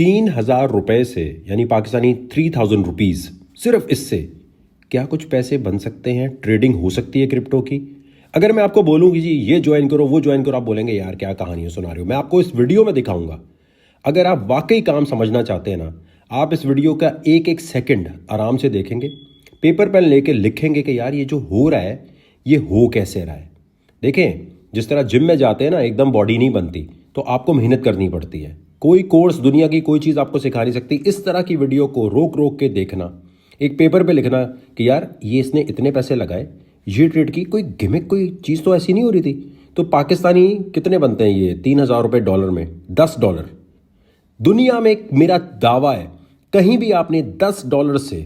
₹3000 से, यानी पाकिस्तानी 3000 रुपीज़, सिर्फ इससे क्या कुछ पैसे बन सकते हैं? ट्रेडिंग हो सकती है क्रिप्टो की? अगर मैं आपको बोलूँ कि जी ये ज्वाइन करो वो ज्वाइन करो, आप बोलेंगे यार क्या कहानी सुना रहे हो। मैं आपको इस वीडियो में दिखाऊंगा। अगर आप वाकई काम समझना चाहते हैं ना, आप इस वीडियो का एक एक सेकंड आराम से देखेंगे, पेपर पेन लेके लिखेंगे कि यार ये जो हो रहा है ये हो कैसे रहा है। देखें, जिस तरह जिम में जाते हैं ना, एकदम बॉडी नहीं बनती, तो आपको मेहनत करनी पड़ती है। कोई कोर्स, दुनिया की कोई चीज़ आपको सिखा नहीं सकती। इस तरह की वीडियो को रोक रोक के देखना, एक पेपर पे लिखना कि यार ये इसने इतने पैसे लगाए, ये ट्रेड की, कोई गिमिक, कोई चीज़ तो ऐसी नहीं हो रही थी। तो पाकिस्तानी कितने बनते हैं ये $3000 डॉलर में? $10। दुनिया में एक मेरा दावा है, कहीं भी आपने $10 से,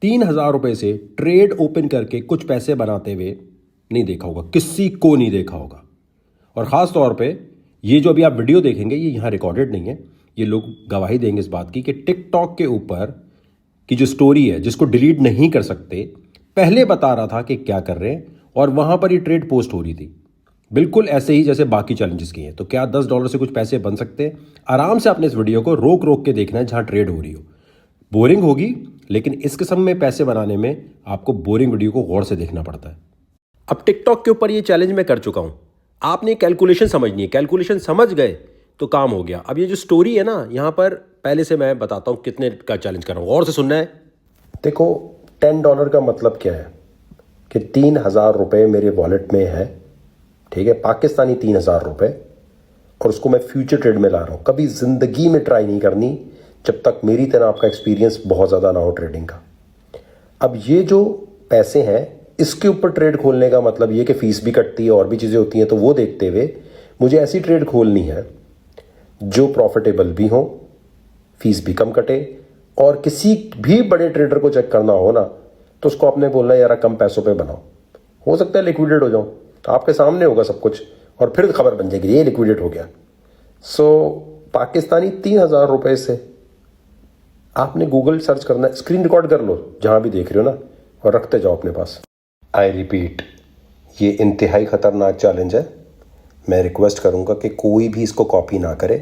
$3000 से ट्रेड ओपन करके कुछ पैसे बनाते हुए नहीं देखा होगा, किसी को नहीं देखा होगा। और ख़ास तौर पे ये जो अभी आप वीडियो देखेंगे, ये यहाँ रिकॉर्डेड नहीं है, ये लोग गवाही देंगे इस बात की कि टिकटॉक के ऊपर की जो स्टोरी है, जिसको डिलीट नहीं कर सकते, पहले बता रहा था कि क्या कर रहे हैं, और वहाँ पर ये ट्रेड पोस्ट हो रही थी, बिल्कुल ऐसे ही जैसे बाकी चैलेंजेस की हैं। तो क्या $10 से कुछ पैसे बन सकते हैं? आराम से आपने इस वीडियो को रोक रोक के देखना है जहाँ ट्रेड हो रही हो। बोरिंग होगी, लेकिन इस किस्म में पैसे बनाने में आपको बोरिंग वीडियो को गौर से देखना पड़ता है। अब टिकटॉक के ऊपर ये चैलेंज मैं कर चुका हूँ। आपने कैलकुलेशन समझनी है, कैलकुलेशन समझ गए तो काम हो गया। अब ये जो स्टोरी है ना, यहाँ पर पहले से मैं बताता हूँ कितने का चैलेंज कर रहा हूँ, गौर से सुनना है। देखो, $10 का मतलब क्या है कि ₹3000 मेरे वॉलेट में है, ठीक है, पाकिस्तानी ₹3000, और उसको मैं फ्यूचर ट्रेड में ला रहा हूँ। कभी ज़िंदगी में ट्राई नहीं करनी जब तक मेरी तरह आपका एक्सपीरियंस बहुत ज़्यादा ना हो ट्रेडिंग का। अब ये जो पैसे हैं, इसके ऊपर ट्रेड खोलने का मतलब ये कि फ़ीस भी कटती है और भी चीज़ें होती हैं। तो वो देखते हुए मुझे ऐसी ट्रेड खोलनी है जो प्रॉफिटेबल भी हो, फीस भी कम कटे, और किसी भी बड़े ट्रेडर को चेक करना हो ना, तो उसको आपने बोलना है यार कम पैसों पे बनाओ। हो सकता है लिक्विडेट हो जाऊं, तो आपके सामने होगा सब कुछ, और फिर खबर बन जाएगी ये लिक्विडेट हो गया। सो पाकिस्तानी $3000 से आपने गूगल सर्च करना है, स्क्रीन रिकॉर्ड कर लो जहां भी देख रहे हो ना, और रखते जाओ अपने पास। आई रिपीट, ये इंतहाई खतरनाक चैलेंज है। मैं रिक्वेस्ट करूंगा कि कोई भी इसको कॉपी ना करे।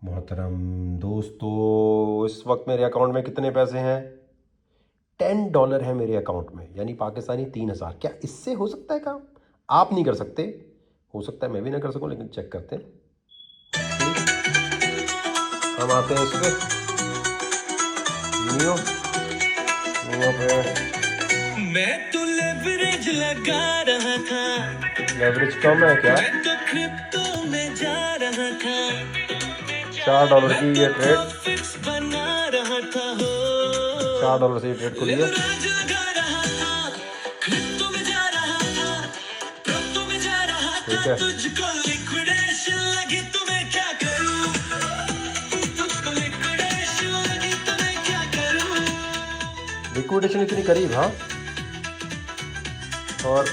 मोहतरम दोस्तों, इस वक्त मेरे अकाउंट में कितने पैसे हैं? $10 है मेरे अकाउंट में, यानी पाकिस्तानी 3000। क्या इससे हो सकता है काम? आप नहीं कर सकते, हो सकता है मैं भी ना कर सकूं, लेकिन चेक करते हैं। हम आते हैं इस पे मैं तो लेवरेज लगा रहा था, लेवरेज कम है क्या? मैं तो क्रिप्टो में जा रहा था, $4 की ये ट्रेड बना रहा था, $4 से ये ट्रेड खुली है। ठीक है, तुझको लिक्विडेशन लगी तो मैं क्या करूं, तुझको लिक्विडेशन लगी तो मैं क्या करूं। लिक्विडेशन इतनी करीब, हाँ, और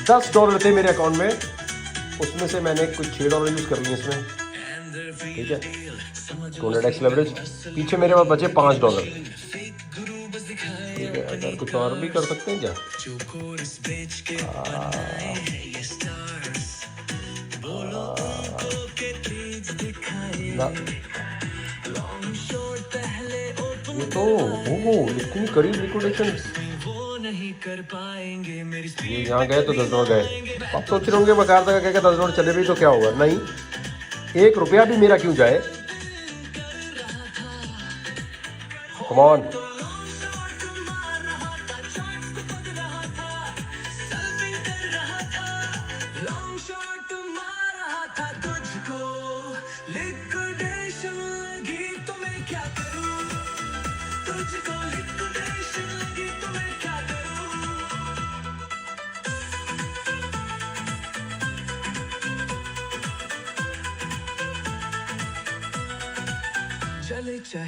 $10 थे मेरे अकाउंट में, उसमें से मैंने कुछ $6 यूज कर लिए इसमें। ठीक है, 200x लेवरेज, पीछे मेरे पास बचे $5। ठीक है, अगर कुछ और भी कर सकते हैं क्या? ये तो इतनी करीब लिक्विडेशन, ये यहाँ गए तो $10 गए। आप सोच रहे होंगे बकार तक क्या $10 चले भी तो क्या होगा? नहीं, $1 भी मेरा क्यों जाए। कम ऑन,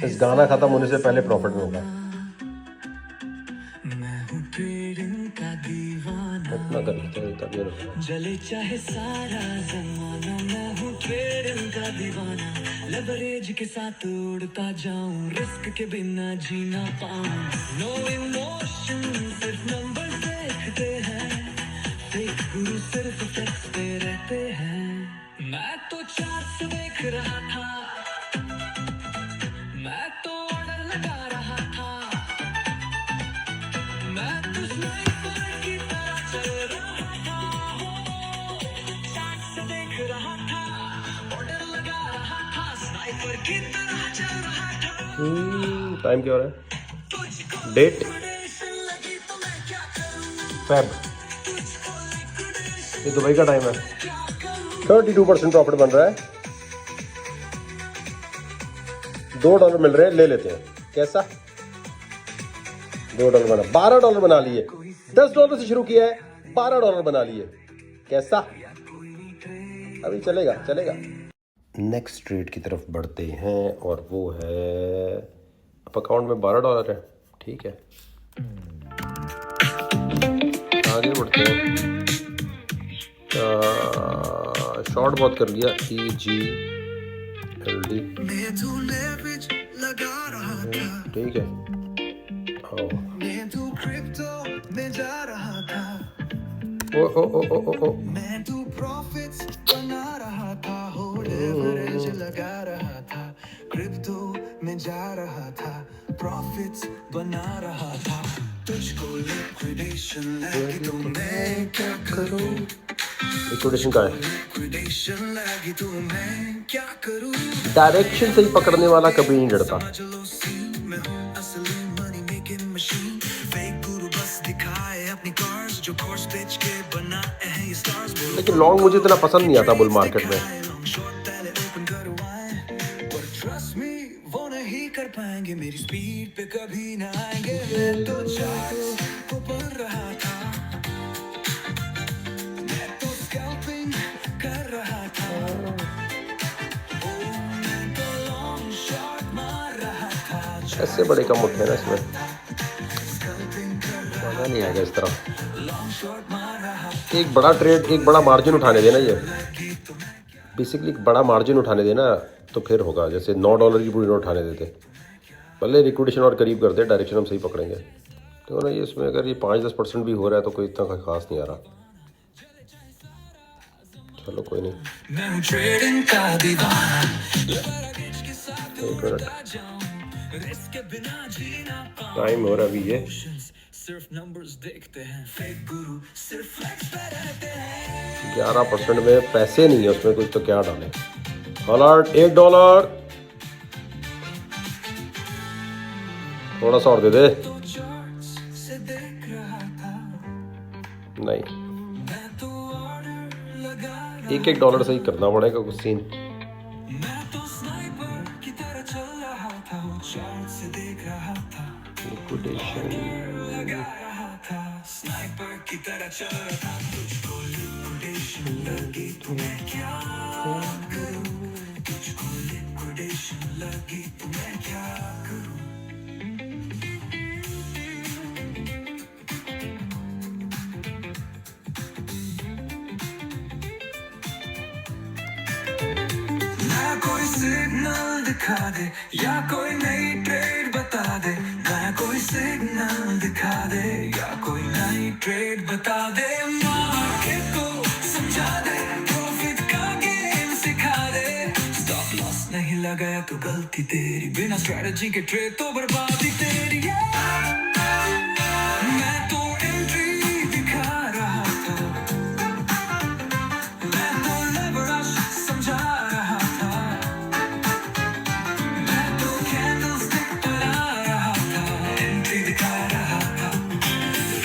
इस गाना खत्म होने से पहले प्रॉफिट में होगा। इतना कर लेते हैं, जले चाहे सारा जमाना, मैं हूँ ट्रेडिंग का दीवाना, लेवरेज के साथ उड़ता जाऊं, रिस्क के बिना जीना पाऊं, नो इमोशन, सिर्फ नंबर देखते हैं, फेक गुरु सिर्फ फ्लेक्स पे रहते हैं। मैं तो चार्ट देख रहा था, टाइम क्या हो रहा है? डेट फेब, ये दुबई का टाइम है। 32% प्रॉफिट बन रहा है, $2 मिल रहे हैं, ले लेते हैं। कैसा? $2 बना, $12 बना लिए। $10 से शुरू किया है, $12 बना लिए। कैसा? अभी चलेगा चलेगा। नेक्स्ट ट्रेड की तरफ बढ़ते हैं और वो है, अब अकाउंट में $12 है, ठीक है। आगे बढ़ते हैं। शॉर्ट बहुत कर लिया, EGLD, ठीक है। ओ ओ ओ ओ ओ ओ लगा रहा था, क्रिप्टो में जा रहा था, प्रॉफिट्स बना रहा था, तुझको लिक्विडेशन लगी तो मैं क्या करूं? लिक्विडेशन का है, लिक्विडेशन लगी तो मैं क्या करूं? डायरेक्शन सही पकड़ने वाला कभी नहीं डरता। लेकिन लॉन्ग मुझे इतना पसंद नहीं आता बुल मार्केट में। कर पाएंगे मेरी स्पीड पे कभी ना आएंगे, मैं तो चार्ट्स को पढ़ रहा था, मैं तो स्कैल्पिंग कर रहा था, मैं तो लॉन्ग शॉट मार रहा था। ऐसे बड़े कम होते हैं ना इसमें, मजा नहीं आएगा इस तरह। एक बड़ा ट्रेड, एक बड़ा मार्जिन उठाने देना, ये बेसिकली एक बड़ा मार्जिन उठाने देना तो फिर होगा। जैसे $9 की पूरी नोट उठाने देते, पहले लिक्विडेशन और करीब कर दे, डायरेक्शन हम सही पकड़ेंगे। तो ना ये इसमें अगर ये 5-10% भी हो रहा है तो कोई इतना खास नहीं आ रहा। चलो कोई नहीं। एक मिनट, टाइम हो रहा अभी ये, सिर्फ नंबर्स देखते हैं, फेक गुरु सिर्फ फ्लेक्स पे रहते हैं। 11% में पैसे नहीं है उसमें, कुछ तो क्या डालें। अलर्ट, $1, थोड़ा सा और दे दे। नहीं, $1 सही करना पड़ेगा कुछ सीन। लिक्विडेशन स्नाइपर की तरह चल रहा था, तुझको लिक्विडेशन लगी तो मैं क्या करूं? तुझको लिक्विडेशन लगी तो मैं क्या करूं? ना कोई सिग्नल दिखा दे या कोई नई ट्रेड बता दे, ना कोई सिग्नल दिखा दे या कोई नई ट्रेड बता दे, मार्केट को समझा दे, प्रॉफिट का गेम सिखा दे, स्टॉप लॉस नहीं लगाया तो गलती तेरी, बिना स्ट्रेटजी के ट्रेड तो बर्बादी तेरी। मैं तो एंट्री दिखा रहा था, मैं तो लेवरेज समझा रहा था, मैं तो कैंडलस्टिक बना रहा था, एंट्री दिखा रहा था,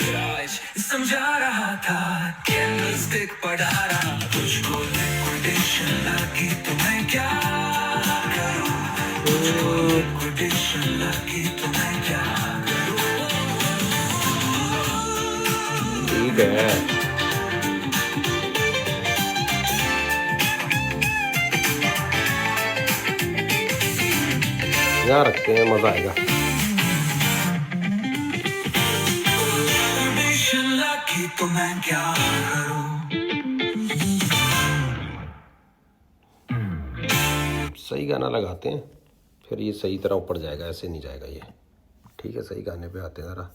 प्राइस समझा रहा था, कैंडलस्टिक पढ़ा रहा, तुझको लिक्विडेशन लगी तो मैं क्या करूं? तुझको लिक्विडेशन लगी तो मैं क्या करूं? ठीक है, यहाँ रखते हैं, मजा आएगा। तो मैं क्या करूं? सही गाना लगाते हैं, फिर ये सही तरह ऊपर जाएगा, ऐसे नहीं जाएगा ये। ठीक है, सही गाने पे आते हैं ज़रा।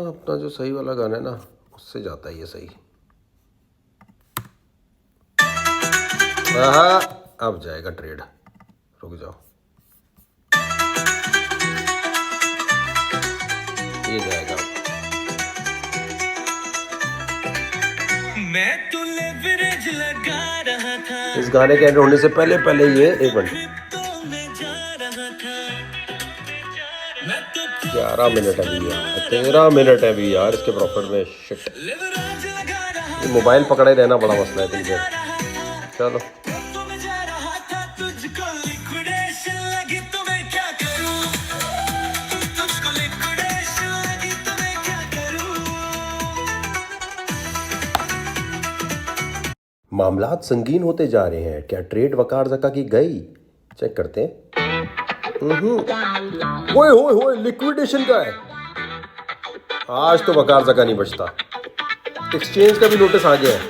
अपना जो सही वाला गाना है ना, उससे जाता है ये सही। अब जाएगा ट्रेड, रुक जाओ, ये जाएगा। मैं तो लेवरेज लगा रहा था, इस गाने के एंड होने से पहले पहले ये 1 मिनट 11 मिनट अभी यार, 13 मिनट है अभी यार इसके प्रॉफिट में। शिट, ये मोबाइल पकड़े रहना बड़ा मसला है तुमसे। चलो मामलात संगीन होते जा रहे हैं। क्या ट्रेड वकार ज़का की गई? चेक करते हैं। ओए होए होए, लिक्विडेशन का है आज तो। वकार ज़का नहीं बचता। एक्सचेंज का भी नोटिस आ गया है।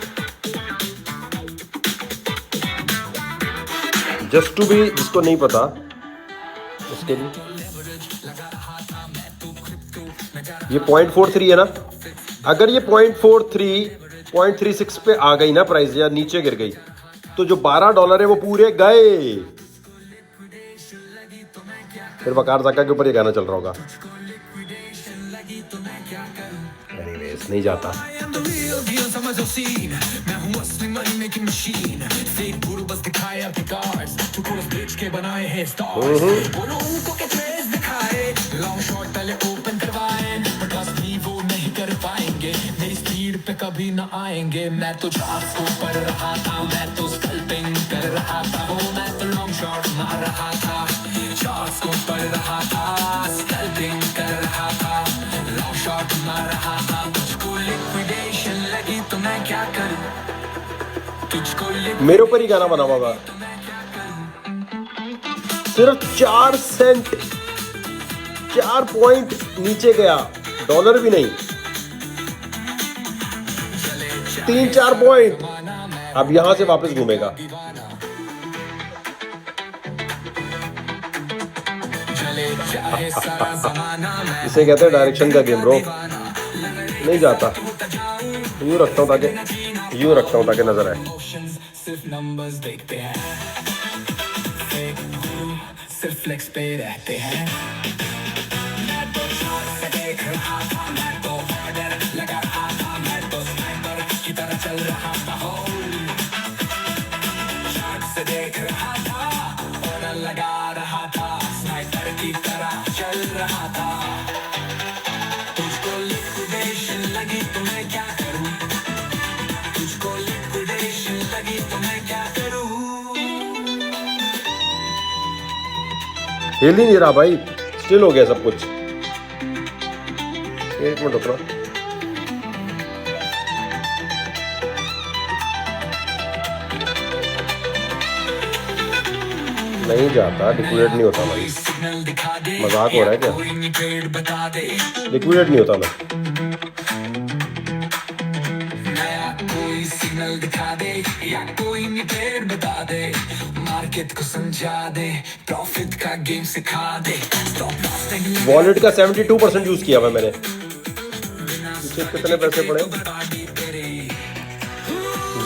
जस्ट टू बी, जिसको नहीं पता उसके लिए, ये 0.43 है ना। अगर ये 0.36 पे आ गई ना प्राइस, या नीचे गिर गई, तो जो $12 है वो पूरे गए। फिर वकार ज़का के ऊपर ये गाना चल रहा होगा। एनीवेज, नहीं जाता। पे कभी ना आएंगे। मैं तो चार्ट्स को पढ़ रहा था, मैं तो स्कल्पिंग कर रहा था, वो मैं तो लॉन्ग शॉट मार रहा था। चार्ट्स को पढ़ रहा था, स्कल्पिंग कर रहा था, लॉन्ग शॉट मार रहा था। तुझको लिक्विडेशन लगी तो मैं क्या करूं? तुझको मेरे ऊपर ही गाना बना होगा। सिर्फ 4 सेंट, 4 पॉइंट नीचे गया, डॉलर भी नहीं, 3-4 पॉइंट। अब यहां से वापस घूमेगा। इसे कहते हैं डायरेक्शन का गेम ब्रो। नहीं जाता, यूं रखता हूं ताकि नजर आए। सिर्फ नंबर्स देखते हैं, सिर्फ फ्लेक्स पे रहते हैं। मैं तो शॉट से देख रहा था, मैं तो ऑर्डर लगा रहा था, मैं तो स्नाइपर की तरह चल रहा था। हो शॉट से देख रहा था, ऑर्डर लगा रहा था, स्नाइपर की तरह चल रहा था। तुझको लिक्विडेशन लगी तो मैं क्या करूं? तुझको लिक्विडेशन लगी तो मैं क्या करूं? हिल ही नहीं रहा भाई, स्टिल हो गया सब कुछ। 1 मिनट रुकना। नहीं जाता, लिक्विडेट नहीं होता भाई। मजाक हो रहा है क्या? लिक्विडेट नहीं होता मैं। कोई सिग्नल दिखा दे या कोई ट्रेड बता दे, मार्केट को समझा दे, प्रॉफिट का गेम सिखा दे। वॉलेट का 72% यूज किया हुआ मैंने। कितने पैसे पड़े?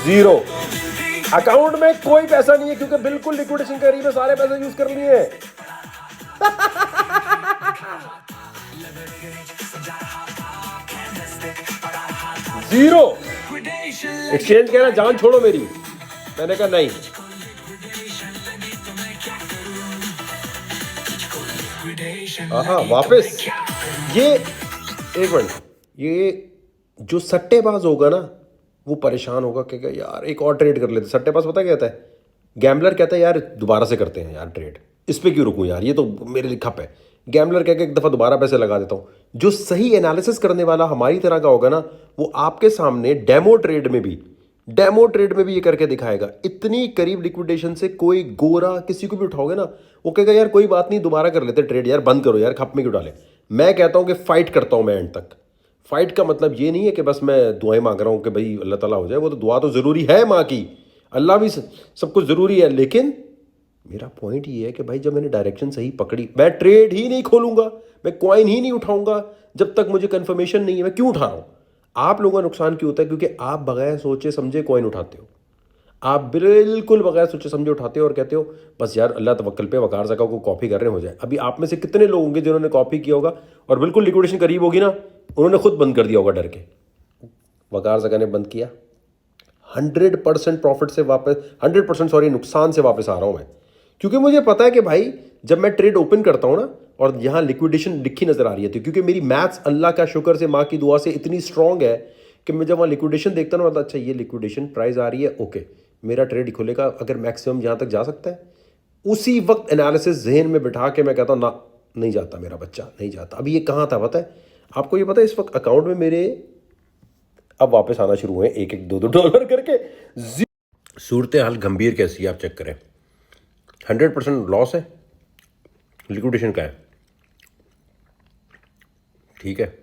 0। अकाउंट में कोई पैसा नहीं है क्योंकि बिल्कुल लिक्विडेशन करीब है, सारे पैसे यूज कर लिए। 0। एक्सचेंज कह रहा जान छोड़ो मेरी, मैंने कहा नहीं। हाँ वापस ये 1 मिनट, ये जो सट्टेबाज होगा ना वो परेशान होगा कि यार एक और ट्रेड कर लेते। सट्टेबाज पता क्या कहता है? गैम्बलर कहता है यार दोबारा से करते हैं यार ट्रेड, इस पे क्यों रुकूं यार, ये तो मेरे लिए खप है। गैम्बलर कह के एक दफ़ा दोबारा पैसे लगा देता हूँ। जो सही एनालिसिस करने वाला हमारी तरह का होगा ना, वो आपके सामने डेमो ट्रेड में भी ये करके दिखाएगा। इतनी करीब लिक्विडेशन से कोई गोरा किसी को भी उठाओगे ना, वो कहेगा यार कोई बात नहीं दोबारा कर लेते ट्रेड, यार बंद करो यार, खप में क्यों डाले। मैं कहता हूँ कि फाइट करता हूँ मैं एंड तक। फाइट का मतलब ये नहीं है कि बस मैं दुआएं मांग रहा हूँ कि भाई अल्लाह ताला हो जाए, वो तो दुआ तो ज़रूरी है माँ की, अल्लाह भी सब कुछ ज़रूरी है। लेकिन मेरा पॉइंट ये है कि भाई जब मैंने डायरेक्शन सही पकड़ी, मैं ट्रेड ही नहीं खोलूंगा, मैं कॉइन ही नहीं उठाऊंगा जब तक मुझे कंफर्मेशन नहीं है मैं क्यों उठा रहा हूँ। आप लोगों का नुकसान क्यों होता है? क्योंकि आप बगैर सोचे समझे कॉइन उठाते हो। आप बिल्कुल बगैर सोचे समझे उठाते हो और कहते हो बस यार अल्लाह तवक्कल पे वकार ज़का को कॉपी कर रहे हो जाए। अभी आप में से कितने लोग होंगे जिन्होंने कॉपी किया होगा और बिल्कुल लिक्विडेशन करीब होगी ना, उन्होंने खुद बंद कर दिया होगा डर के। वकार ज़का ने बंद किया, 100% प्रॉफिट से वापस, 100% सॉरी नुकसान से वापस आ रहा हूँ मैं, क्योंकि मुझे पता है कि भाई जब मैं ट्रेड ओपन करता हूँ ना और यहाँ लिक्विडेशन लिखी नज़र आ रही है, तो क्योंकि मेरी मैथ्स अल्लाह का शुक्र से, माँ की दुआ से इतनी स्ट्रांग है कि मैं जब वहाँ लिक्विडेशन देखता हूँ ना, अच्छा ये लिक्विडेशन प्राइस आ रही है, ओके मेरा ट्रेड खुलेगा अगर मैक्सिमम यहाँ तक जा सकता है। उसी वक्त एनालिसिस जहन में बिठा के मैं कहता हूँ ना, नहीं जाता मेरा बच्चा, नहीं जाता। अभी ये कहाँ था पता है आपको? ये पता है इस वक्त अकाउंट में मेरे अब वापस आना शुरू हुए एक एक $2 करके। सूरत हाल गंभीर कैसी है आप चेक करें, 100% लॉस है, लिक्विडेशन का है, ठीक है,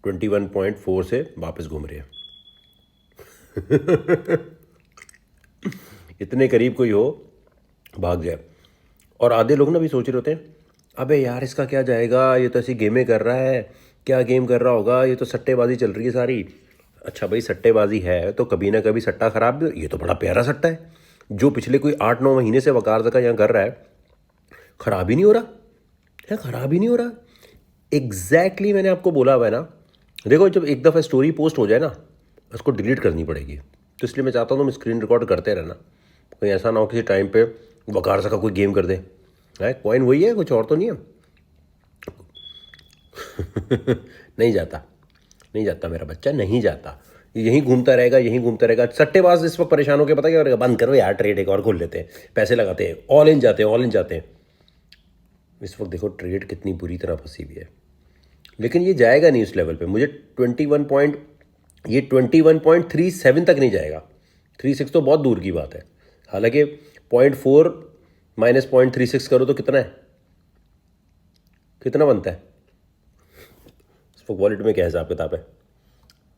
21.4 से वापस घूम रहे हैं। इतने करीब कोई हो भाग जाए। और आधे लोग ना भी सोच रहे होते हैं अबे यार इसका क्या जाएगा, ये तो ऐसी गेमें कर रहा है, क्या गेम कर रहा होगा, ये तो सट्टेबाजी चल रही है सारी। अच्छा भाई सट्टेबाजी है तो कभी ना कभी सट्टा खराब भी हो। ये तो बड़ा प्यारा सट्टा है जो पिछले कोई 8-9 महीने से वकार ज़का यहाँ कर रहा है, ख़राब ही नहीं हो रहा है, ख़राब ही नहीं हो रहा। एग्जैक्टली मैंने आपको बोला हुआ है ना, देखो जब एक दफ़ा स्टोरी पोस्ट हो जाए ना उसको डिलीट करनी पड़ेगी, तो इसलिए मैं चाहता हूँ तुम स्क्रीन रिकॉर्ड करते रहना, कोई ऐसा ना हो किसी टाइम पे वकार ज़का कोई गेम कर दे। है कॉइन वही है, कुछ और तो नहीं है। नहीं जाता, नहीं जाता मेरा बच्चा, नहीं जाता, यहीं घूमता रहेगा, यहीं घूमता रहेगा। सट्टेबाज इस वक्त परेशान होकर पता क्या करेगा, बंद करो यार ट्रेड, एक और खोल लेते हैं, पैसे लगाते हैं, ऑल इन जाते हैं, ऑल इन जाते हैं। इस वक्त देखो ट्रेड कितनी बुरी तरह फंसी हुई है, लेकिन ये जाएगा नहीं उस लेवल पे। मुझे 21.37 तक नहीं जाएगा, 36 तो बहुत दूर की बात है। हालांकि 0.4 माइनस 0.36 करो तो कितना है, कितना बनता है? इस वक्त वॉलेट में क्या हिसाब किताब है?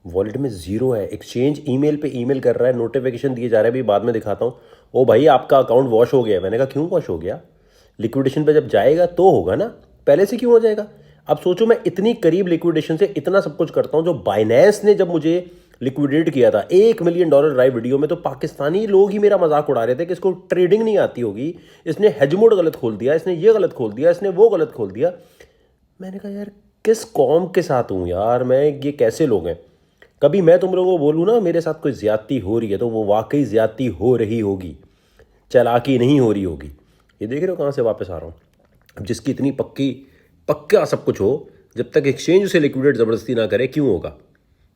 वॉलेट में ज़ीरो है। एक्सचेंज ईमेल पे ईमेल कर रहा है, नोटिफिकेशन दिए जा रहे हैं, अभी बाद में दिखाता हूँ। ओ भाई आपका अकाउंट वॉश हो गया। मैंने कहा क्यों वॉश हो गया? लिक्विडेशन पे जब जाएगा तो होगा ना, पहले से क्यों हो जाएगा? अब सोचो मैं इतनी करीब लिक्विडेशन से इतना सब कुछ करता हूँ। जो बाइनेंस ने जब मुझे लिक्विडेट किया था $1 मिलियन लाइव वीडियो में, तो पाकिस्तानी लोग ही मेरा मजाक उड़ा रहे थे कि इसको ट्रेडिंग नहीं आती होगी, इसने हेज मोड गलत खोल दिया, इसने ये गलत खोल दिया, इसने वो गलत खोल दिया। मैंने कहा यार किस कौम के साथ हूँ यार मैं, ये कैसे लोग हैं? कभी मैं तुम लोगों को बोलूँ ना मेरे साथ कोई ज़्यादती हो रही है तो वो वाकई ज़्यादती हो रही होगी, चालाकी नहीं हो रही होगी। ये देख रहे हो कहाँ से वापस आ रहा हूँ। अब जिसकी इतनी पक्का सब कुछ हो, जब तक एक्सचेंज उसे लिक्विडेट ज़बरदस्ती ना करे, क्यों होगा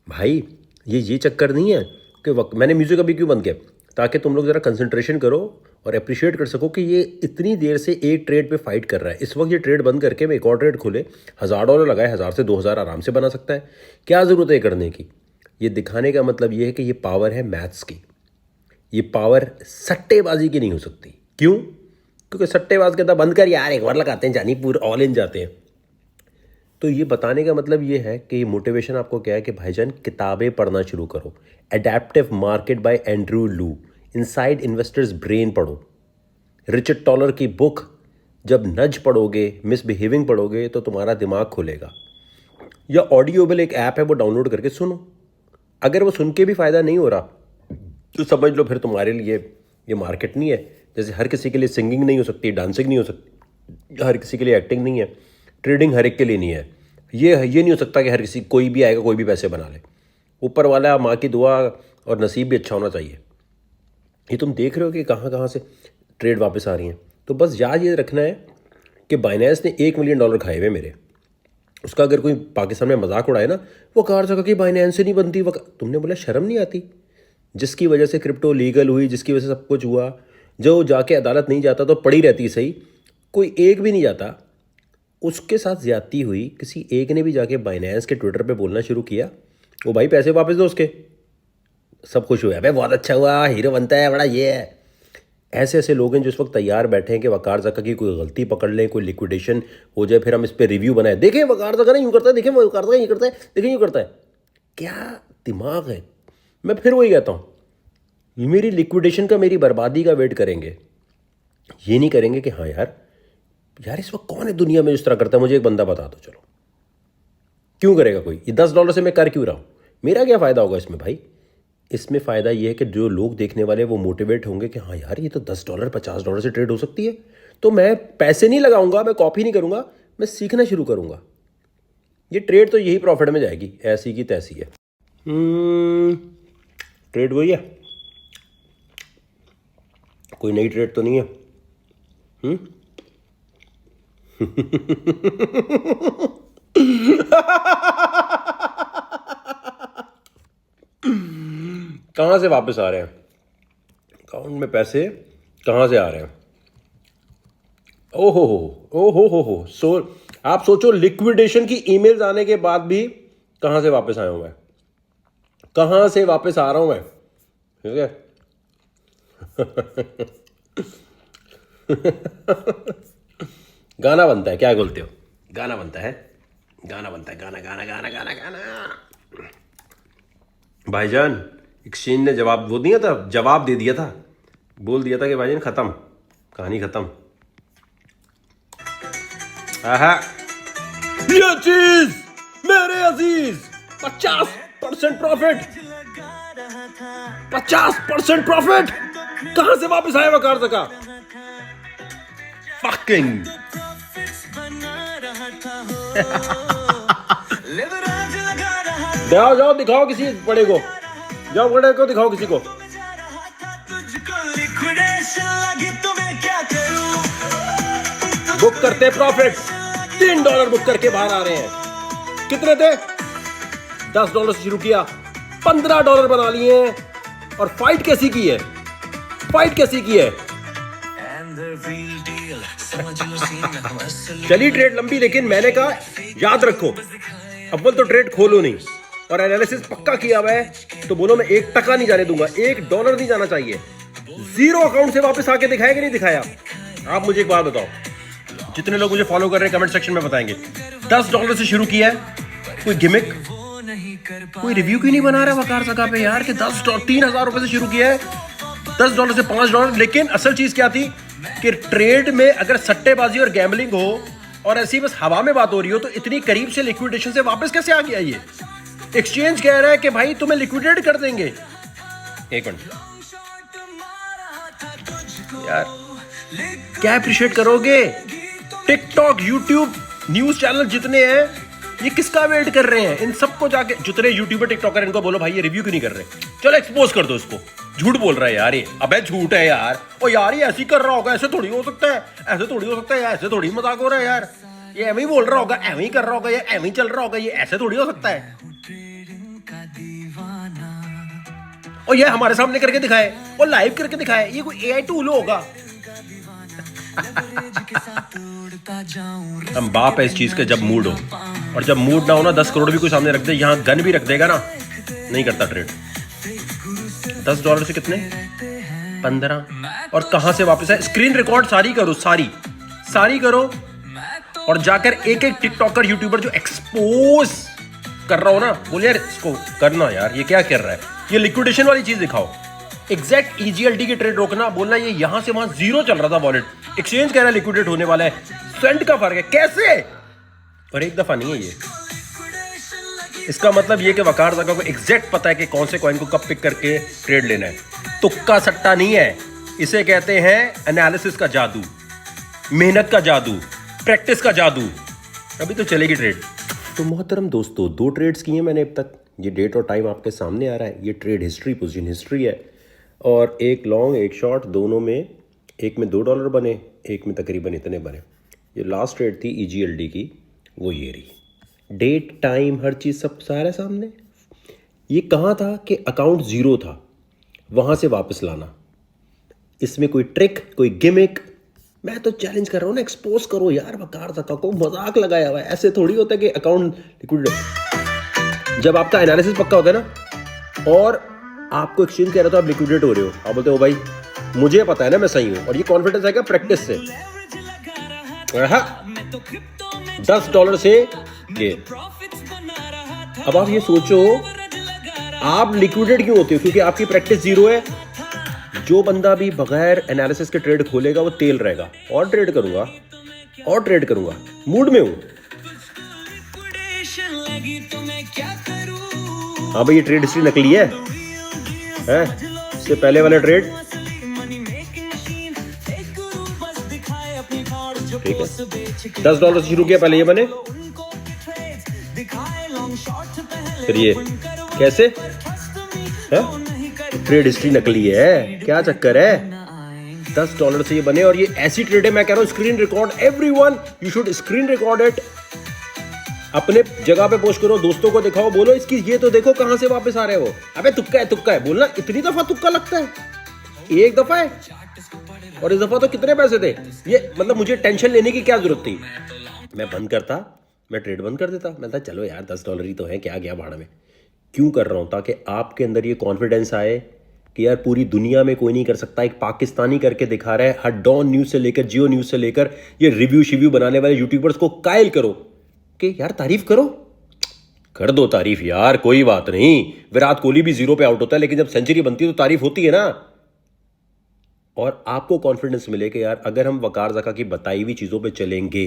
भाई? ये चक्कर नहीं है कि मैंने म्यूज़िक अभी क्यों बंद किया, ताकि तुम लोग ज़रा कंसंट्रेशन करो और अप्रिशिएट कर सको कि ये इतनी देर से एक ट्रेड पे फाइट कर रहा है। इस वक्त ये ट्रेड बंद करके मैं एक और ट्रेड खोले, $1000 लगाए, 1000 से 2000 आराम से बना सकता है। क्या ज़रूरत है करने की? ये दिखाने का मतलब ये है कि ये पावर है मैथ्स की, ये पावर सट्टेबाजी की नहीं हो सकती। क्यों? क्योंकि सट्टेबाज कहता बंद कर यार, एक बार लगाते हैं, जानी पूरे ऑल इन जाते हैं। तो ये बताने का मतलब ये है कि ये मोटिवेशन आपको क्या है कि भाईजान किताबें पढ़ना शुरू करो। एडेप्टिव मार्केट बाय एंड्रू लू, इनसाइड इन्वेस्टर्स ब्रेन पढ़ो, रिचर्ड टॉलर की बुक जब नज पढ़ोगे, मिसबिहेविंग पढ़ोगे तो तुम्हारा दिमाग खुलेगा। या ऑडियोबल एक ऐप है वो डाउनलोड करके सुनो। अगर वो सुन के भी फ़ायदा नहीं हो रहा तो समझ लो फिर तुम्हारे लिए ये मार्केट नहीं है। जैसे हर किसी के लिए सिंगिंग नहीं हो सकती, डांसिंग नहीं हो सकती, हर किसी के लिए एक्टिंग नहीं है, ट्रेडिंग हर एक के लिए नहीं है। ये नहीं हो सकता कि हर किसी कोई भी आएगा कोई भी पैसे बना ले। ऊपर वाला, माँ की दुआ और नसीब भी अच्छा होना चाहिए। ये तुम देख रहे हो कि कहाँ कहाँ से ट्रेड वापस आ रही हैं। तो बस याद ये रखना है कि बाइनेंस ने $1 मिलियन खाए हुए मेरे। उसका अगर कोई पाकिस्तान में मजाक उड़ाए ना, वो कार सका कि बाइनेंस से नहीं बनती, तुमने बोला शर्म नहीं आती? जिसकी वजह से क्रिप्टो लीगल हुई, जिसकी वजह से सब कुछ हुआ, जो जाके अदालत नहीं जाता तो पड़ी रहती सही, कोई एक भी नहीं जाता, उसके साथ ज्यादती हुई। किसी एक ने भी जाके बाइनेंस के ट्विटर पे बोलना शुरू किया, वो भाई पैसे वापस दो उसके। सब खुश हुए, भाई बहुत अच्छा हुआ, हीरो बनता है बड़ा, ये है। ऐसे ऐसे लोग हैं जो इस वक्त तैयार बैठे हैं कि वकार ज़का की कोई गलती पकड़ लें, कोई लिक्विडेशन हो जाए, फिर हम इस पर रिव्यू बनाए, देखें वकार ज़का ने यूँ करता है, देखें वकार ज़का यूँ करता है, देखें यूँ करता है। क्या दिमाग है? मैं फिर वही कहता हूँ, मेरी लिक्विडेशन का, मेरी बर्बादी का वेट करेंगे, ये नहीं करेंगे कि हाँ यार इस वक्त कौन है दुनिया में इस तरह करता है, मुझे एक बंदा बता दो। चलो क्यों करेगा कोई? ये $10 से मैं कर क्यों रहा हूँ? मेरा क्या फ़ायदा होगा इसमें भाई? इसमें फ़ायदा ये है कि जो लोग देखने वाले वो मोटिवेट होंगे कि हाँ यार ये तो $10 $50 से ट्रेड हो सकती है, तो मैं पैसे नहीं लगाऊंगा, मैं कॉपी नहीं करूंगा, मैं सीखना शुरू करूंगा। ये ट्रेड तो यही प्रॉफिट में जाएगी, ऐसी की तैसी है। ट्रेड वही है, कोई नई ट्रेड तो नहीं है। कहां से वापस आ रहे हैं अकाउंट में पैसे, कहां से आ रहे हैं? ओहो, आप सोचो लिक्विडेशन की ईमेल्स आने के बाद भी कहां से वापस आया हूं मैं, कहां से वापस आ रहा हूं मैं, ठीक है। गाना बनता है, क्या बोलते हो? गाना बनता है, गाना बनता है, गाना गाना गाना गाना गाना। भाईजान एक्सचेंज ने जवाब वो दिया था, जवाब दे दिया था, बोल दिया था कि भाईजान खत्म, कहानी खत्म। आहा, ये चीज मेरे अजीज 50% प्रॉफिट, 50% प्रॉफिट कहां से वापस आया वकार सका? फकिंग जाओ दिखाओ किसी बड़े को, जाओ बड़े को दिखाओ किसी को। बुक करते प्रॉफिट, $3 बुक करके बाहर आ रहे हैं। कितने थे? $10 से शुरू किया, $15 बना लिए हैं। और फाइट कैसी की है, फाइट कैसी की है? चली ट्रेड लंबी, लेकिन मैंने कहा याद रखो, अव्वल तो ट्रेड खोलो नहीं, और एनालिसिस पक्का किया हुआ है तो बोलो मैं 1 टका नहीं जाने दूंगा, $1 नहीं जाना चाहिए। 0 अकाउंट से वापस आके दिखाया कि नहीं दिखाया? आप मुझे एक बात बताओ, जितने लोग मुझे फॉलो कर रहे हैं कमेंट सेक्शन में बताएंगे। $10 से शुरू किया है, कोई गिमिक, कोई रिव्यू क्यों नहीं बना रहा वकार सका पे यार कि $3,000 से शुरू किया है, $10 से $5। लेकिन असल चीज क्या थी कि ट्रेड में अगर सट्टेबाजी और गैम्बलिंग हो और ऐसी बस हवा में बात हो रही हो तो इतनी करीब से लिक्विडेशन से वापस कैसे आ गया? ये एक्सचेंज कह रहा है कि भाई तुम्हें लिक्विडेट कर देंगे। एक मिनट यार, क्या अप्रिशिएट करोगे? टिकटॉक, यूट्यूब, न्यूज चैनल जितने हैं ये किसका वेट कर रहे हैं? इन सबको जाके, जितने यूट्यूबर टिकटॉकर इनको बोलो भाई ये रिव्यू क्यों नहीं कर रहे, चलो एक्सपोज कर दो इसको, झूठ बोल रहा है यार ये। अबे झूठ है यार, ओ यार ये ऐसे ही कर रहा होगा, ऐसे थोड़ी हो सकता है, ऐसे थोड़ी हो सकता है, ऐसे थोड़ी मजाक हो रहा है यार, ये एवं ही बोल रहा होगा, एवं ही कर रहा होगा, ये एवं ही चल रहा होगा, ये ऐसे थोड़ी हो सकता है। और ये हमारे सामने करके दिखाए और लाइव करके दिखाए, ये कोई AI टूल होगा? हम बाप है इस चीज के जब मूड हो, और जब मूड ना हो ना 10 करोड़ भी कोई सामने रख दे, यहां गन भी रख देगा ना, नहीं करता ट्रेड। $10 से कितने? 15। और कहां से वापस है? स्क्रीन रिकॉर्ड सारी करो, सारी करो, और जाकर एक एक टिकटॉकर यूट्यूबर जो एक्सपोज कर रहा हो ना, बोले यार इसको करना यार, ये क्या कर रहा है, ये लिक्विडेशन वाली चीज दिखाओ। एग्जैक्ट EGLT की ट्रेड रोकना, बोलना ये यहां से वहां 0 चल रहा था वॉलेट, एक्सचेंज कह रहा है लिक्विडेट होने वाला है, सेंट का फर्क है, कैसे? और एक दफा नहीं है ये। इसका मतलब ये कि वकार सका को एग्जैक्ट पता है कि कौन से कॉइन को कब पिक करके ट्रेड लेना है। तुक्का सट्टा नहीं है, इसे कहते हैं एनालिसिस का जादू, मेहनत का जादू, प्रैक्टिस का जादू। अभी तो चलेगी ट्रेड। तो मोहतरम दोस्तों, 2 ट्रेड्स किए मैंने अब तक, ये डेट और टाइम आपके सामने आ रहा है, ये ट्रेड हिस्ट्री, पोजीशन हिस्ट्री है, और एक लॉन्ग एक शॉर्ट, दोनों में, एक में $2 बने, एक में तकरीबन इतने बने। ये लास्ट ट्रेड थी EGLT की, वो ये रही, डेट टाइम हर चीज़ सब सारा सामने। ये कहाँ था कि अकाउंट 0 था, वहाँ से वापस लाना, इसमें कोई ट्रिक, कोई गिमिक, मैं तो चैलेंज कर रहा हूँ ना, एक्सपोज करो यार वकार सका को, मजाक लगाया हुआ है, ऐसे थोड़ी होता है कि अकाउंट लिक्विडेट। जब आपका एनालिसिस पक्का होता है ना, और आपको एक्सचेंज कह रहा था आप लिक्विडेट हो रहे हो, आप बोलते हो भाई मुझे पता है ना मैं सही हूँ, और ये कॉन्फिडेंस आएगा प्रैक्टिस से। $10 से ये, अब आप ये सोचो आप लिक्विडेट क्यों होते हो? क्योंकि आपकी प्रैक्टिस 0 है। जो बंदा भी बगैर एनालिसिस के ट्रेड खोलेगा वो तेल रहेगा, और ट्रेड करूंगा और ट्रेड करूंगा, मूड में हूं। हाँ भाई, ये ट्रेड हिस्ट्री नकली है, है इससे पहले वाला ट्रेड ठीक है, $10 से शुरू किया, पहले ये बने, फिर ये कैसे है? ट्रेड हिस्ट्री नकली है, क्या चक्कर है? $10 से ये बने और ये ऐसी ट्रेड है, मैं कह रहा हूं screen record, everyone you should screen record it, अपने जगह पे पोस्ट करो, दोस्तों को दिखाओ, बोलो इसकी ये तो देखो कहां से वापस आ रहे हो। अबे तुक्का है बोलना, इतनी दफा तुक्का लगता है, एक दफा है, और इस दफा तो कितने पैसे थे ये, मतलब मुझे टेंशन लेने की क्या जरूरत थी? मैं बंद करता, मैं ट्रेड बंद कर देता, मैं था चलो यार $10 ही तो है, क्या गया भाड़ा में। क्यों कर रहा हूं? ताकि आपके अंदर ये कॉन्फिडेंस आए कि यार पूरी दुनिया में कोई नहीं कर सकता, एक पाकिस्तानी करके दिखा रहा है। हर डॉन न्यूज से लेकर जियो न्यूज से लेकर ये रिव्यू शिव्यू बनाने वाले यूट्यूबर्स को कायल करो कि यार तारीफ करो, कर दो तारीफ यार, कोई बात नहीं। विराट कोहली भी 0 पे आउट होता है, लेकिन जब सेंचुरी बनती है तो तारीफ होती है ना। और आपको कॉन्फिडेंस मिले कि यार अगर हम वकार ज़का की बताई हुई चीज़ों पे चलेंगे,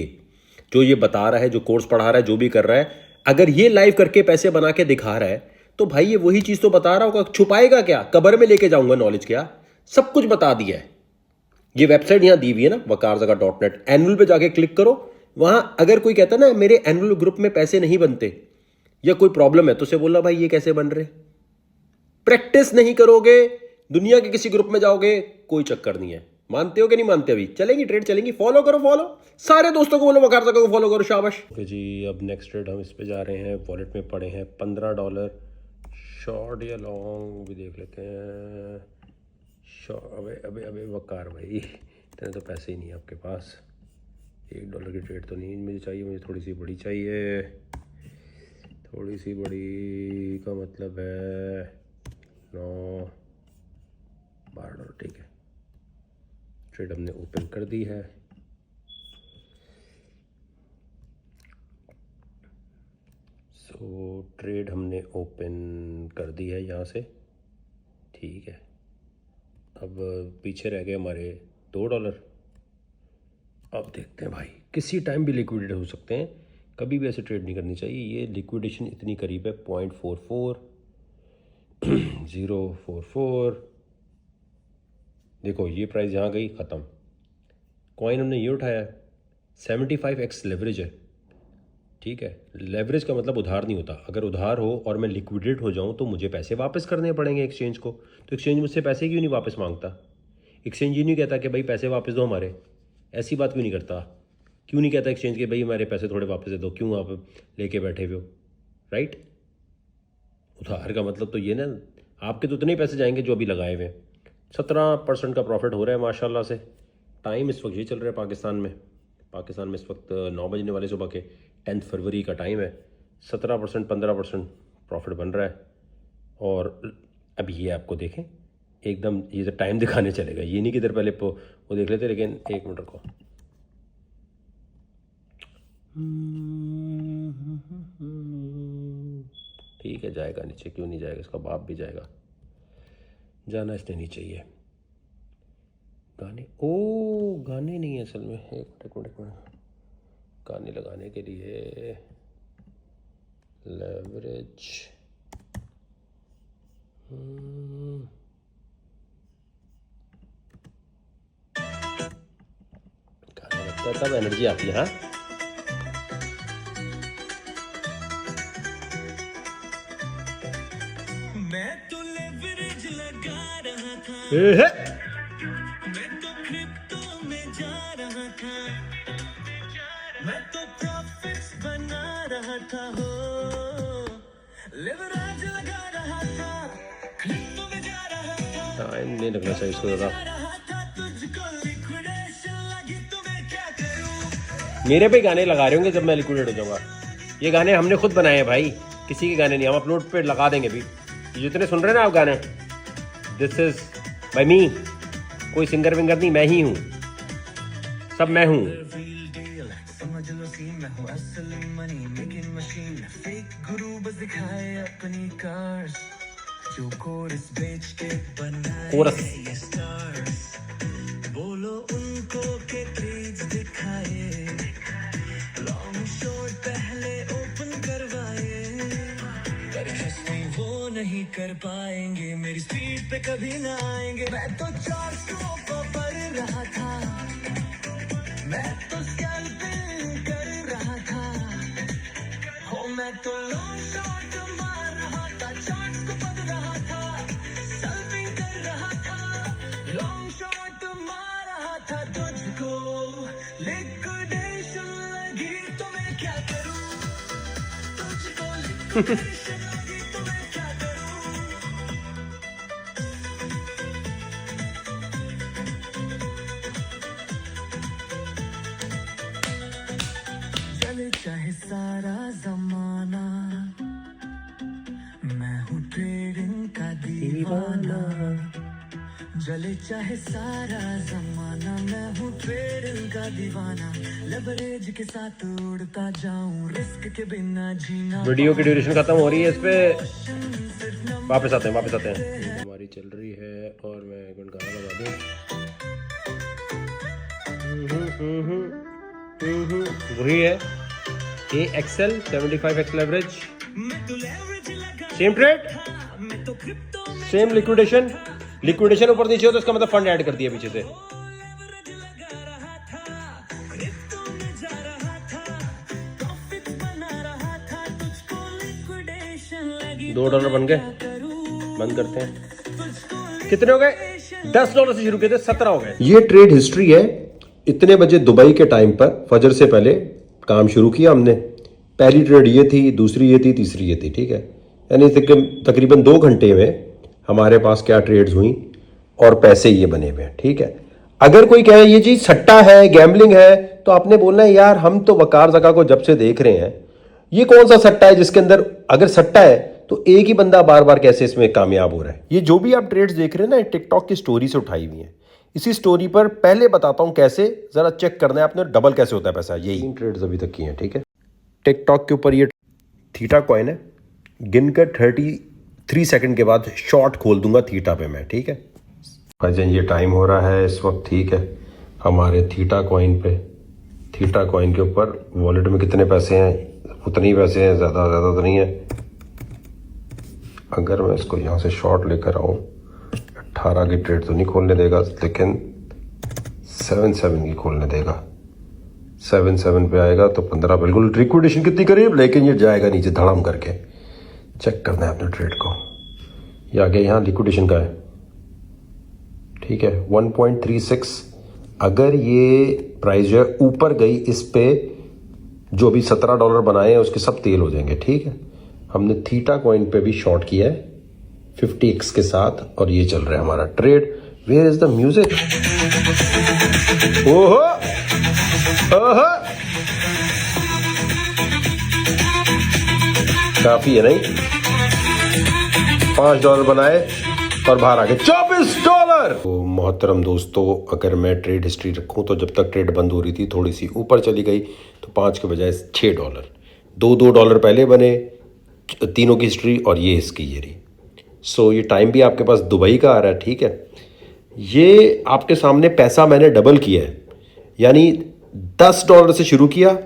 जो ये बता रहा है, जो कोर्स पढ़ा रहा है, जो भी कर रहा है, अगर ये लाइव करके पैसे बना के दिखा रहा है, तो भाई ये वही चीज़ तो बता रहा होगा, छुपाएगा क्या? कब्र में लेके जाऊंगा नॉलेज क्या? सब कुछ बता दिया है। ये वेबसाइट यहाँ दी हुई है ना, wakarzaga.net, एनुअल पे जाके क्लिक करो। वहां अगर कोई कहता ना मेरे एनुअल ग्रुप में पैसे नहीं बनते या कोई प्रॉब्लम है, तो उसे बोला भाई ये कैसे बन रहे? प्रैक्टिस नहीं करोगे, दुनिया के किसी ग्रुप में जाओगे, कोई चक्कर नहीं है। मानते हो कि नहीं मानते? अभी चलेंगी ट्रेड, चलेंगी, फॉलो करो, फॉलो सारे दोस्तों को बोलो वकारज़का को फॉलो करो, शाबाश। ओके जी, अब नेक्स्ट ट्रेड हम इस पे जा रहे हैं। वॉलेट में पड़े हैं $15, शॉर्ट या लॉन्ग भी देख लेते हैं। शॉर्ट, अबे वकार भाई, इतने तो पैसे ही नहीं है आपके पास। $1 की ट्रेड तो नहीं मुझे चाहिए, मुझे थोड़ी सी बड़ी चाहिए। थोड़ी सी बड़ी का मतलब है $12, ठीक है। ट्रेड हमने ओपन कर दी है। सो ट्रेड हमने ओपन कर दी है यहाँ से, ठीक है। अब पीछे रह गए हमारे $2। अब देखते हैं भाई, किसी टाइम भी लिक्विडेट हो सकते हैं, कभी भी ऐसे ट्रेड नहीं करनी चाहिए। ये लिक्विडेशन इतनी करीब है, 0.44 044। देखो ये प्राइस यहाँ गई, ख़त्म। कॉइन हमने ये उठाया, 75x लेवरेज है, ठीक है। लेवरेज का मतलब उधार नहीं होता। अगर उधार हो और मैं लिक्विडेट हो जाऊँ तो मुझे पैसे वापस करने पड़ेंगे एक्सचेंज को। तो एक्सचेंज मुझसे पैसे क्यों नहीं वापस मांगता? एक्सचेंज ये नहीं कहता कि भाई पैसे वापस दो हमारे, ऐसी बात क्यों नहीं करता? क्यों नहीं कहता एक्सचेंज के भाई हमारे पैसे थोड़े वापस दे दो, क्यों आप लेके बैठे हुए हो? राइट, उधार का मतलब तो ये ना, आपके तो उतने ही पैसे जाएंगे जो अभी लगाए हुए। 17% का प्रॉफिट हो रहा है माशाल्लाह से। टाइम इस वक्त ये चल रहा है पाकिस्तान में इस वक्त 9 बजने वाले सुबह के, 10 फरवरी का टाइम है। 17% 15% प्रॉफिट बन रहा है। और अब ये आपको देखें, एकदम ये तो टाइम दिखाने चलेगा, ये नहीं कि इधर पहले वो देख लेते, लेकिन 1 मिनट को ठीक है, जाएगा नीचे, क्यों नहीं जाएगा, इसका बाप भी जाएगा, जाना इसने नहीं चाहिए। गाने, गाने नहीं है असल में, एक मिनट, गाने लगाने के लिए लेवरेज, गाने लगता है तब एनर्जी आती है। हाँ, मैं तो लेवरेज लगा रहा था, मैं तो क्रिप्टो में जा रहा था, मैं तो प्रॉफिट्स बना रहा था, हो लेवरेज लगा रहा था, क्रिप्टो में जा रहा था, टाइम नहीं लगना चाहिए इसको ज़्यादा। तुझको लिक्विडेशन लगी तो मैं क्या करूं? मेरे पे गाने लगा रहे होंगे जब मैं लिक्विडेट हो जाऊंगा। ये गाने हमने खुद बनाए हैं भाई, किसी के गाने नहीं, हम अपलोड पे लगा देंगे भी। जितने सुन रहे हैं ना आप गाने, दिस इज बाय मी, कोई सिंगर विंगर नहीं, मैं ही हूँ, सब मैं हूँ। समझ लो सीन, मैं हूँ असल मनी मेकिंग मशीन, फेक गुरु बस दिखाए अपनी कार्स, जो कोरस बेच के बनाए कोरस। ये स्टार्स, बोलो उनको के ट्रेड्स दिखाए, लॉन्ग शॉर्ट पहले ओपन करवाए, पर हिस्ट्री वो नहीं कर पाएंगे, मेरी स्पीड पे कभी ना आएंगे। मैं तो 400 को पढ़ रहा था, मैं तो स्कैल्पिंग कर रहा था, हो मैं तो लॉन्ग शॉट मार रहा था, चार्ट्स को पढ़ रहा था, स्कैल्पिंग कर रहा था, लॉन्ग शॉट मार रहा था। तुझको लिक्विडेशन लगी तो मैं क्या करूं, तुझको लिक्विडेशन लगी तो मैं क्या करूं। चले चाहे सारा जमाना, मैं हूँ ट्रेडिंग का दीवाना। जले चाहे सारा जमाना, मैं हूँ ट्रेडिंग का दीवाना। लेवरेज के साथ उड़ता जाऊं, रिस्क के बिना जीना। वीडियो की ड्यूरेशन खत्म हो रही है, इस पे वापस आते हैं। हमारी चल रही है और मैं एक मिनट गाना लगा दूं। वही है AXL 75x leverage, same trade, same liquidation. Liquidation ऊपर नीचे हो तो इसका मतलब फंड ऐड कर दिया पीछे से। $2 बन गए, बंद करते हैं। कितने हो गए? $10 से शुरू किए थे, 17 हो गए। ये ट्रेड हिस्ट्री है। इतने बजे दुबई के टाइम पर फजर से पहले काम शुरू किया हमने। पहली ट्रेड ये थी, दूसरी ये थी, तीसरी ये थी, ठीक है। यानी तकरीबन 2 घंटे में हमारे पास क्या ट्रेड्स हुई और पैसे ये बने हुए हैं, ठीक है। अगर कोई कहे ये चीज सट्टा है, गैम्बलिंग है, तो आपने बोलना है यार हम तो वकार ज़का को जब से देख रहे हैं, ये कौन सा सट्टा है जिसके अंदर अगर सट्टा है तो एक ही बंदा बार बार कैसे इसमें कामयाब हो रहा है। ये जो भी आप ट्रेड्स देख रहे हैं ना, टिकटॉक की स्टोरी से उठाई हुई है। इसी स्टोरी पर पहले बताता हूं कैसे, जरा चेक करना है आपने, डबल कैसे होता है पैसा। यही 3 ट्रेड्स अभी तक की हैं, ठीक है। टिकटॉक के ऊपर ये थीटा कॉइन है, गिनकर 33 सेकंड के बाद शॉर्ट खोल दूंगा थीटा पे मैं, ठीक है। भाईजान ये टाइम हो रहा है इस वक्त, ठीक है, हमारे थीटा कॉइन पे। थीटा कॉइन के ऊपर वॉलेट में कितने पैसे हैं? उतने ही पैसे हैं, ज़्यादा तो नहीं है। अगर मैं इसको यहाँ से शॉर्ट लेकर आऊँ, 18 की ट्रेड तो नहीं खोलने देगा, लेकिन 7 की खोलने देगा। 7 पे आएगा तो 15, बिल्कुल लिक्विडेशन कितनी करीब, लेकिन ये जाएगा नीचे धड़ाम करके। चेक करना है अपने ट्रेड को। ये आगे यहाँ लिक्विडेशन का है, ठीक है, 1.36। अगर ये प्राइस जो है ऊपर गई, इस पे जो भी $17 बनाए हैं उसके सब तेल हो जाएंगे, ठीक है। हमने थीटा कॉइन पे भी शॉर्ट किया है 50x के साथ, और ये चल रहा है हमारा trade. Where is the music? ओहो ओहो, काफी है नहीं? $5 बनाए और बाहर आ गए $24। तो मोहतरम दोस्तों, अगर मैं ट्रेड हिस्ट्री रखूं तो जब तक ट्रेड बंद हो रही थी थोड़ी सी ऊपर चली गई तो 5 के बजाय $6, $2 पहले बने, तीनों की हिस्ट्री और ये इसकी ये रही। सो ये टाइम भी आपके पास दुबई का आ रहा है, ठीक है। ये आपके सामने पैसा मैंने डबल किया है, यानी $10 से शुरू किया,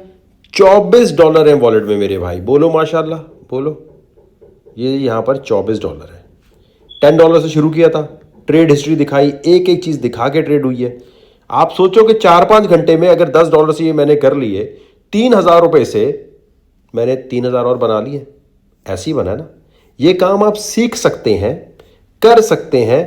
$24 है वॉलेट में मेरे भाई। बोलो माशाल्लाह, बोलो। ये यहाँ पर $24 है। $10 से शुरू किया था, ट्रेड हिस्ट्री दिखाई, एक एक चीज़ दिखा के ट्रेड हुई है। आप सोचो कि 4-5 घंटे में अगर $10 से ये मैंने कर लिए, 3,000 रुपये से मैंने 3,000 और बना लिए। ऐसे ही बना ना। ये काम आप सीख सकते हैं, कर सकते हैं।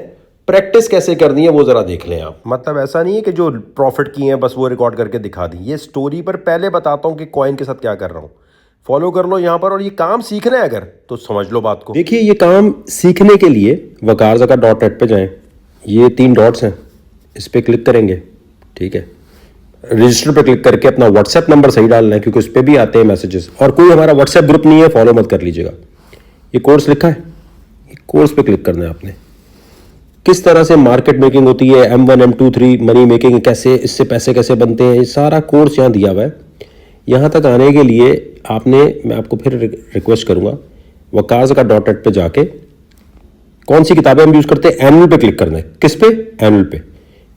प्रैक्टिस कैसे करनी है वो ज़रा देख लें आप। मतलब ऐसा नहीं है कि जो प्रॉफिट किए हैं बस वो रिकॉर्ड करके दिखा दी। ये स्टोरी पर पहले बताता हूँ कि कॉइन के साथ क्या कर रहा हूँ। फॉलो कर लो यहाँ पर, और ये काम सीखना है अगर तो समझ लो बात को। देखिए ये काम सीखने के लिए wakarzaka.net पे जाएं। ये 3 डॉट्स हैं, इस पर क्लिक करेंगे, ठीक है। रजिस्टर पे क्लिक करके अपना व्हाट्सएप नंबर सही डालना है, क्योंकि उस पर भी आते हैं मैसेजेस। और कोई हमारा व्हाट्सएप ग्रुप नहीं है, फॉलो मत कर लीजिएगा। ये कोर्स लिखा है, ये कोर्स पे क्लिक करना है आपने। किस तरह से मार्केट मेकिंग होती है, M1 M2 3 मनी मेकिंग कैसे, इससे पैसे कैसे बनते हैं, ये सारा कोर्स यहाँ दिया हुआ है। यहाँ तक आने के लिए आपने, मैं आपको फिर रिक्वेस्ट करूँगा, wakarzaka.net पे जाके कौन सी किताबें हम यूज़ करते हैं, एनुअल पे क्लिक करना है। किस पे? एनुअल पे।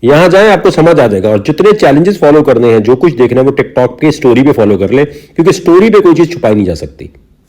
यहाँ जाएं, आपको समझ आ जाएगा। और जितने चैलेंजेस फॉलो करने हैं, जो कुछ देखना है वो टिकटॉक के स्टोरी पे फॉलो कर ले, क्योंकि स्टोरी पे कोई चीज़ छुपाई नहीं जा सकती।